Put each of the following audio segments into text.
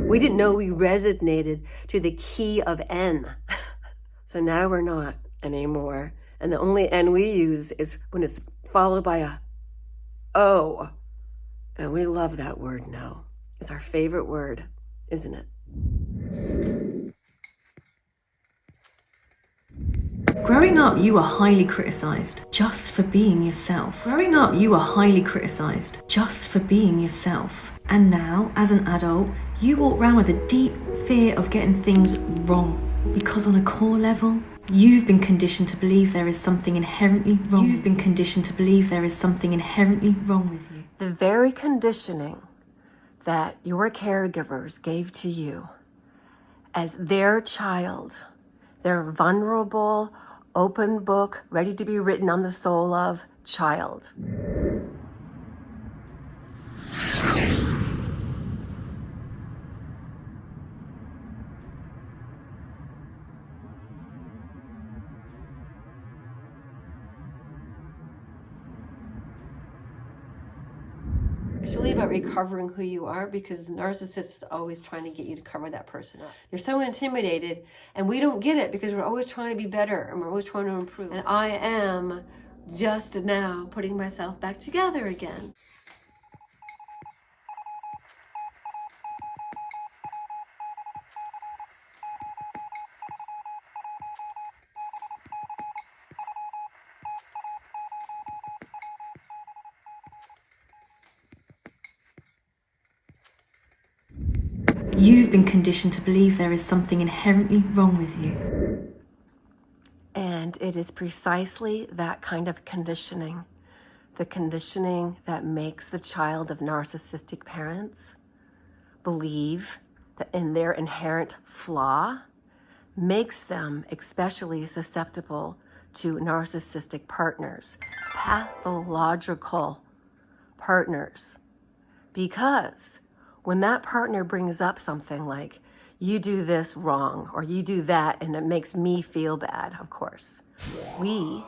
We didn't know we resonated to the key of N. So now we're not anymore. And the only N we use is when it's followed by a O. And we love that word, no. It's our favorite word, isn't it? Growing up, you were highly criticised just for being yourself. Growing up, you were highly criticised just for being yourself. And now, as an adult, you walk around with a deep fear of getting things wrong. Because on a core level, you've been conditioned to believe there is something inherently wrong. You've been conditioned to believe there is something inherently wrong with you. The very conditioning that your caregivers gave to you as their child, their vulnerable, open book, ready to be written on the soul of child. It's really about recovering who you are, because the narcissist is always trying to get you to cover that person up. You're so intimidated, and we don't get it because we're always trying to be better and we're always trying to improve. And I am just now putting myself back together again. You've been conditioned to believe there is something inherently wrong with you. And it is precisely that kind of conditioning, the conditioning that makes the child of narcissistic parents believe that in their inherent flaw, makes them especially susceptible to narcissistic partners, pathological partners. Because when that partner brings up something like, you do this wrong, or you do that, and it makes me feel bad, of course, we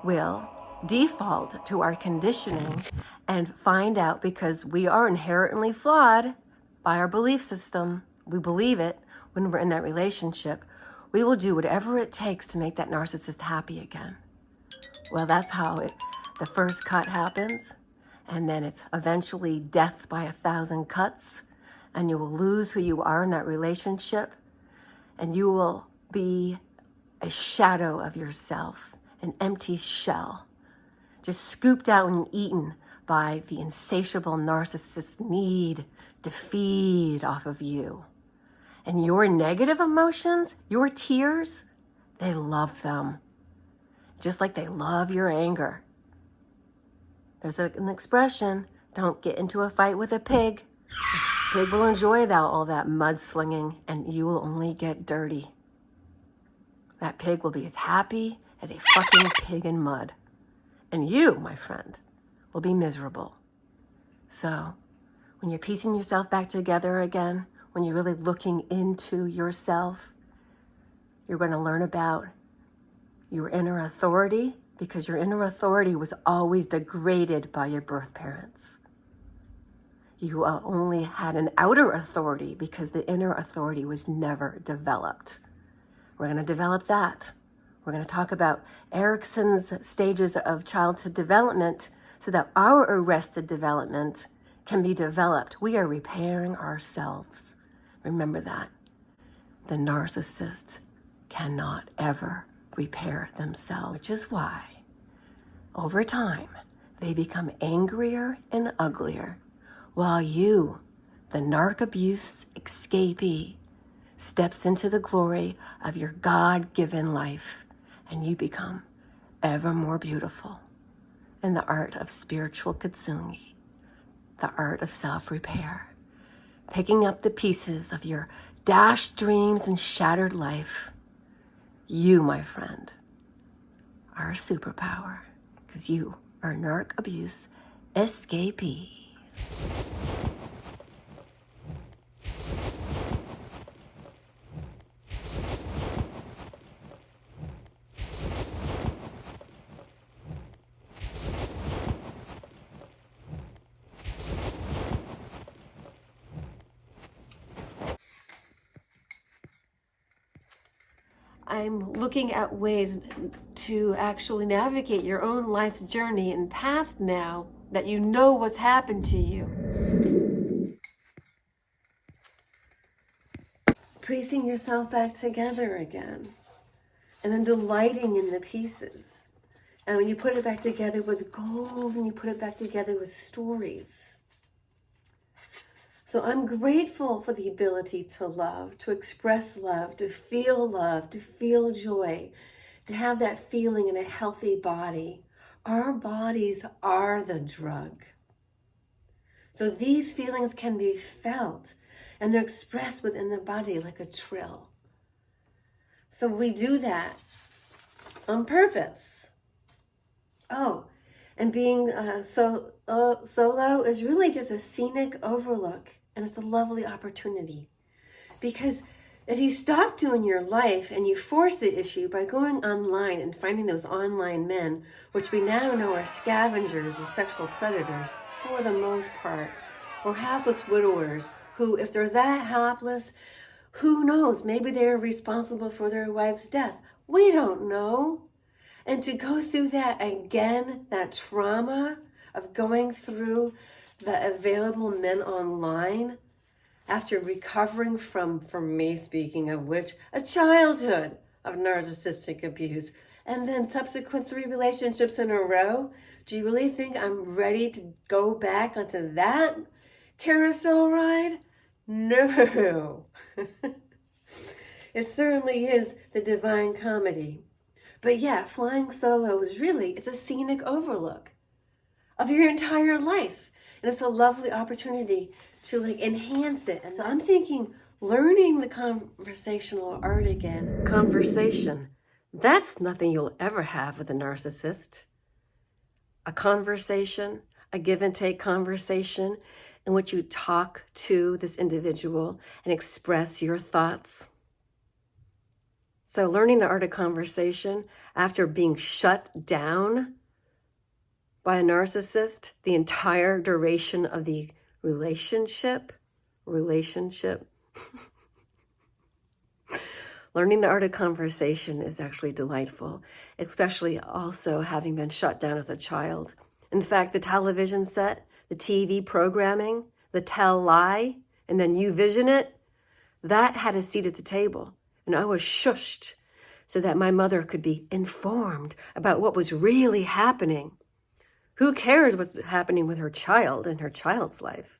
will default to our conditioning and find out, because we are inherently flawed by our belief system, we believe it when we're in that relationship, we will do whatever it takes to make that narcissist happy again. Well, that's how the first cut happens. And then it's eventually death by 1,000 cuts, and you will lose who you are in that relationship, and you will be a shadow of yourself, an empty shell, just scooped out and eaten by the insatiable narcissist's need to feed off of you. And your negative emotions, your tears, they love them, just like they love your anger. There's an expression, don't get into a fight with a pig. The pig will enjoy all that mudslinging, and you will only get dirty. That pig will be as happy as a fucking pig in mud. And you, my friend, will be miserable. So when you're piecing yourself back together again, when you're really looking into yourself, you're going to learn about your inner authority, because your inner authority was always degraded by your birth parents. You only had an outer authority because the inner authority was never developed. We're going to develop that. We're going to talk about Erikson's stages of childhood development so that our arrested development can be developed. We are repairing ourselves. Remember that. The narcissist cannot ever repair themselves, which is why over time they become angrier and uglier, while you, the narc abuse escapee, steps into the glory of your God-given life, and you become ever more beautiful in the art of spiritual Kintsugi, the art of self-repair, picking up the pieces of your dashed dreams and shattered life. You, my friend, are a superpower, because you are a narc abuse escapee. I'm looking at ways to actually navigate your own life's journey and path now that you know what's happened to you. Piecing yourself back together again, and then delighting in the pieces. And when you put it back together with gold, and you put it back together with stories. So I'm grateful for the ability to love, to express love, to feel joy, to have that feeling in a healthy body. Our bodies are the drug. So these feelings can be felt, and they're expressed within the body like a trill. So we do that on purpose. Oh, and being solo is really just a scenic overlook, and it's a lovely opportunity. Because if you stop doing your life and you force the issue by going online and finding those online men, which we now know are scavengers and sexual predators for the most part, or hapless widowers who, if they're that hapless, who knows, maybe they're responsible for their wife's death. We don't know. And to go through that again, that trauma of going through the available men online after recovering from, for me speaking of which, a childhood of narcissistic abuse and then subsequent 3 relationships in a row, do you really think I'm ready to go back onto that carousel ride? No. It certainly is the divine comedy. But yeah, flying solo is really, it's a scenic overlook of your entire life. And it's a lovely opportunity to enhance it. And so I'm thinking, learning the conversational art again. Conversation. That's nothing you'll ever have with a narcissist. A conversation, a give and take conversation in which you talk to this individual and express your thoughts. So learning the art of conversation after being shut down by a narcissist the entire duration of the relationship. Learning the art of conversation is actually delightful, especially also having been shut down as a child. In fact, the television set, the TV programming, the tell lie, and then you vision it, that had a seat at the table. And I was shushed so that my mother could be informed about what was really happening. Who cares what's happening with her child and her child's life?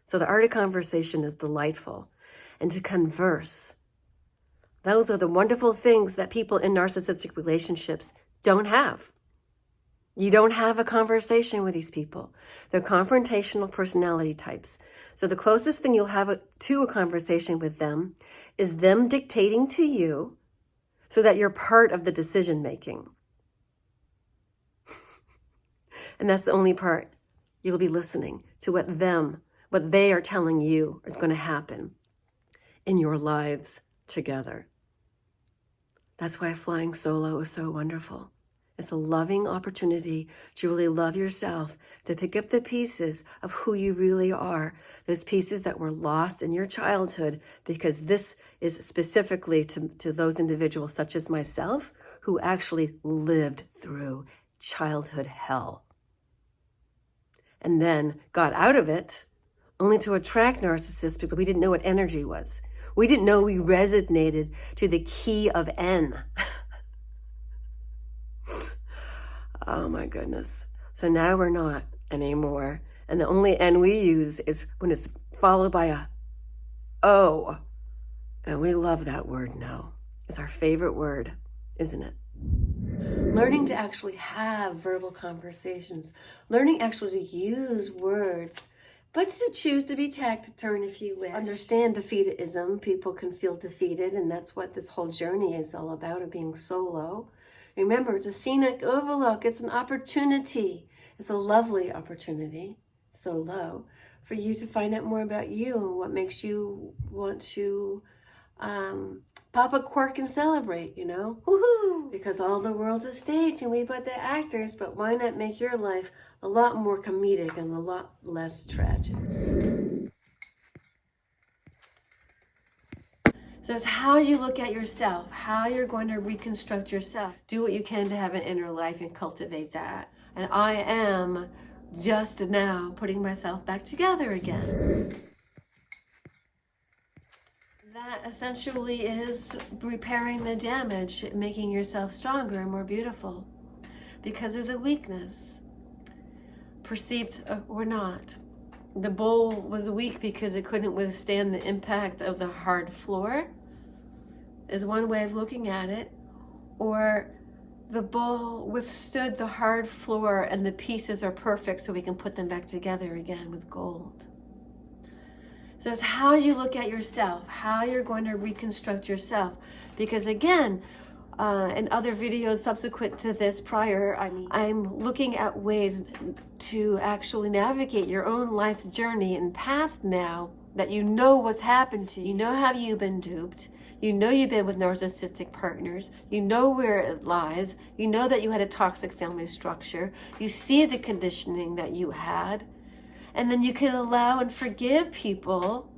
So the art of conversation is delightful. And to converse, those are the wonderful things that people in narcissistic relationships don't have. You don't have a conversation with these people. They're confrontational personality types. So the closest thing you'll have to a conversation with them is them dictating to you so that you're part of the decision making. And that's the only part. You'll be listening to what they are telling you is going to happen in your lives together. That's why flying solo is so wonderful. It's a loving opportunity to really love yourself, to pick up the pieces of who you really are, those pieces that were lost in your childhood, because this is specifically to those individuals such as myself who actually lived through childhood hell and then got out of it only to attract narcissists because we didn't know what energy was. We didn't know we resonated to the key of N. Oh my goodness. So now we're not anymore. And the only N we use is when it's followed by a O. And we love that word now. It's our favorite word, isn't it? Learning to actually have verbal conversations. Learning actually to use words, but to choose to be taciturn if you wish. Understand defeatism. People can feel defeated, and that's what this whole journey is all about, of being solo. Remember, it's a scenic overlook. It's an opportunity. It's a lovely opportunity, solo, for you to find out more about you and what makes you want to pop a cork and celebrate, Woohoo! Because all the world's a stage and we put the actors, but why not make your life a lot more comedic and a lot less tragic? So it's how you look at yourself, how you're going to reconstruct yourself. Do what you can to have an inner life and cultivate that. And I am just now putting myself back together again. That essentially is repairing the damage, making yourself stronger and more beautiful because of the weakness, perceived or not. The bowl was weak because it couldn't withstand the impact of the hard floor, is one way of looking at it. Or the bowl withstood the hard floor and the pieces are perfect so we can put them back together again with gold. So it's how you look at yourself, how you're going to reconstruct yourself. Because again, in other videos subsequent to this prior, I'm looking at ways to actually navigate your own life's journey and path now that you know what's happened to you. You know how you've been duped. You know you've been with narcissistic partners. You know where it lies. You know that you had a toxic family structure. You see the conditioning that you had. And then you can allow and forgive people,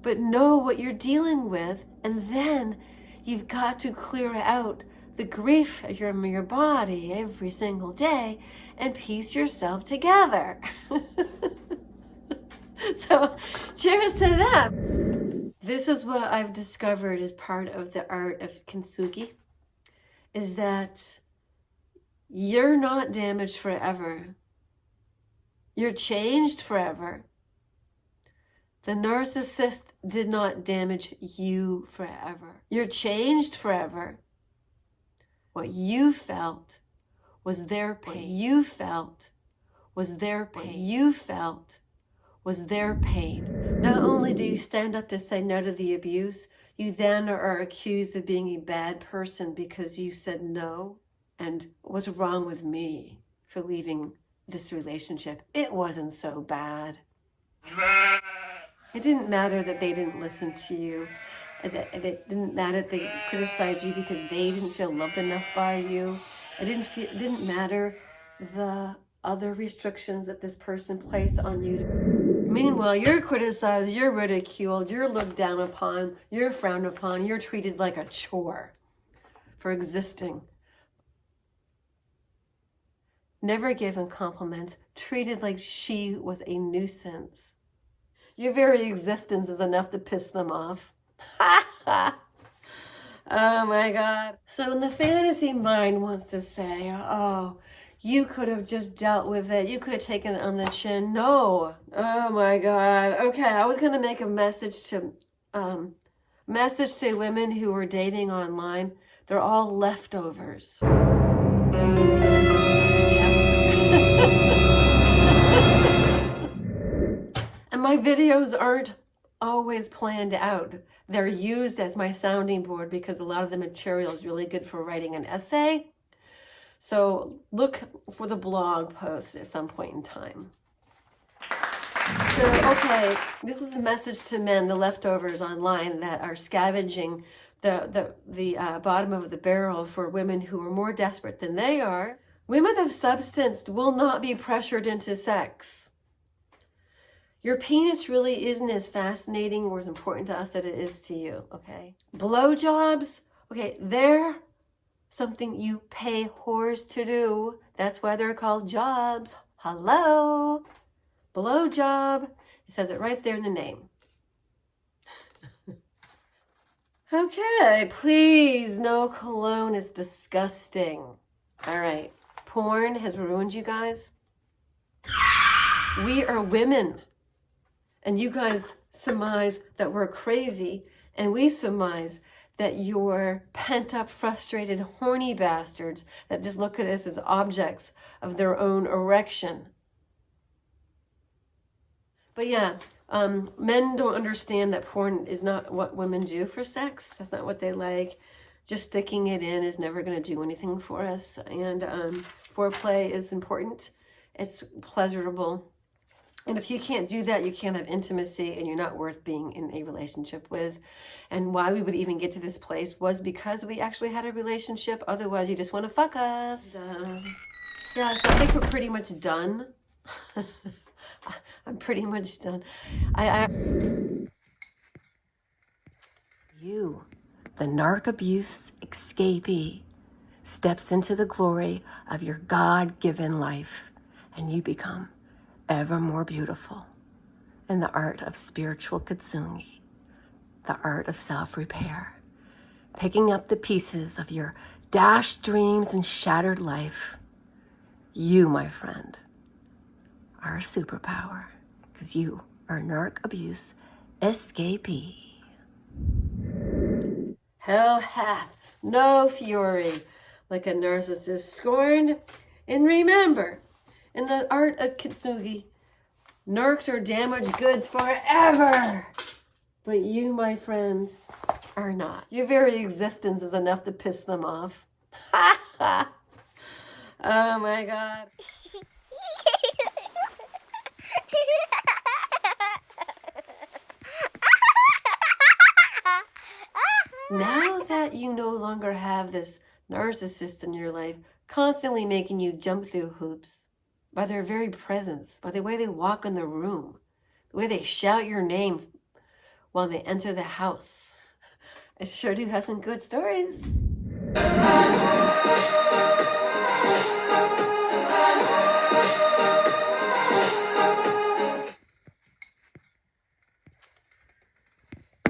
but know what you're dealing with. And then you've got to clear out the grief from your body every single day and piece yourself together. So cheers to that. This is what I've discovered as part of the art of Kintsugi, is that you're not damaged forever. You're changed forever. The narcissist did not damage you forever. You're changed forever. What you felt was their pain. What you felt was their pain. What you felt was their pain. Not only do you stand up to say no to the abuse, you then are accused of being a bad person because you said no. And what's wrong with me for leaving this relationship? It wasn't so bad. It didn't matter that they didn't listen to you. It didn't matter that they criticized you because they didn't feel loved enough by you. It didn't matter the other restrictions that this person placed on you. Meanwhile, you're criticized, you're ridiculed, you're looked down upon, you're frowned upon, you're treated like a chore for existing. Never given compliments, treated like she was a nuisance. Your very existence is enough to piss them off. Oh my God. So when the fantasy mind wants to say, oh, you could have just dealt with it, you could have taken it on the chin. No. Oh my God. Okay, I was going to make a message to women who are dating online. They're all leftovers. And my videos aren't always planned out. They're used as my sounding board because a lot of the material is really good for writing an essay. So look for the blog post at some point in time. So, okay, this is the message to men, the leftovers online that are scavenging the bottom of the barrel for women who are more desperate than they are. Women of substance will not be pressured into sex. Your penis really isn't as fascinating or as important to us as it is to you, okay? Blowjobs, okay, they're something you pay whores to do. That's why they're called jobs. Hello? Blowjob. It says it right there in the name. Okay, please, no cologne is disgusting. All right, porn has ruined you guys. We are women. And you guys surmise that we're crazy, and we surmise that you're pent-up, frustrated, horny bastards that just look at us as objects of their own erection. But yeah, men don't understand that porn is not what women do for sex. That's not what they like. Just sticking it in is never going to do anything for us. And foreplay is important. It's pleasurable. And if you can't do that, you can't have intimacy, and you're not worth being in a relationship with. And why we would even get to this place was because we actually had a relationship. Otherwise, you just want to fuck us. Yeah, so I think we're pretty much done. I'm pretty much done. You, the narc abuse escapee, steps into the glory of your God-given life, and you become ever more beautiful in the art of spiritual Kintsugi, the art of self-repair, picking up the pieces of your dashed dreams and shattered life. You, my friend, are a superpower, because you are a narc abuse escapee. Hell hath no fury like a narcissist scorned. And remember, in the art of Kintsugi, narcs are damaged goods forever. But you, my friend, are not. Your very existence is enough to piss them off. Ha ha! Oh my God. Now that you no longer have this narcissist in your life, constantly making you jump through hoops, by their very presence, by the way they walk in the room, the way they shout your name while they enter the house, I sure do have some good stories.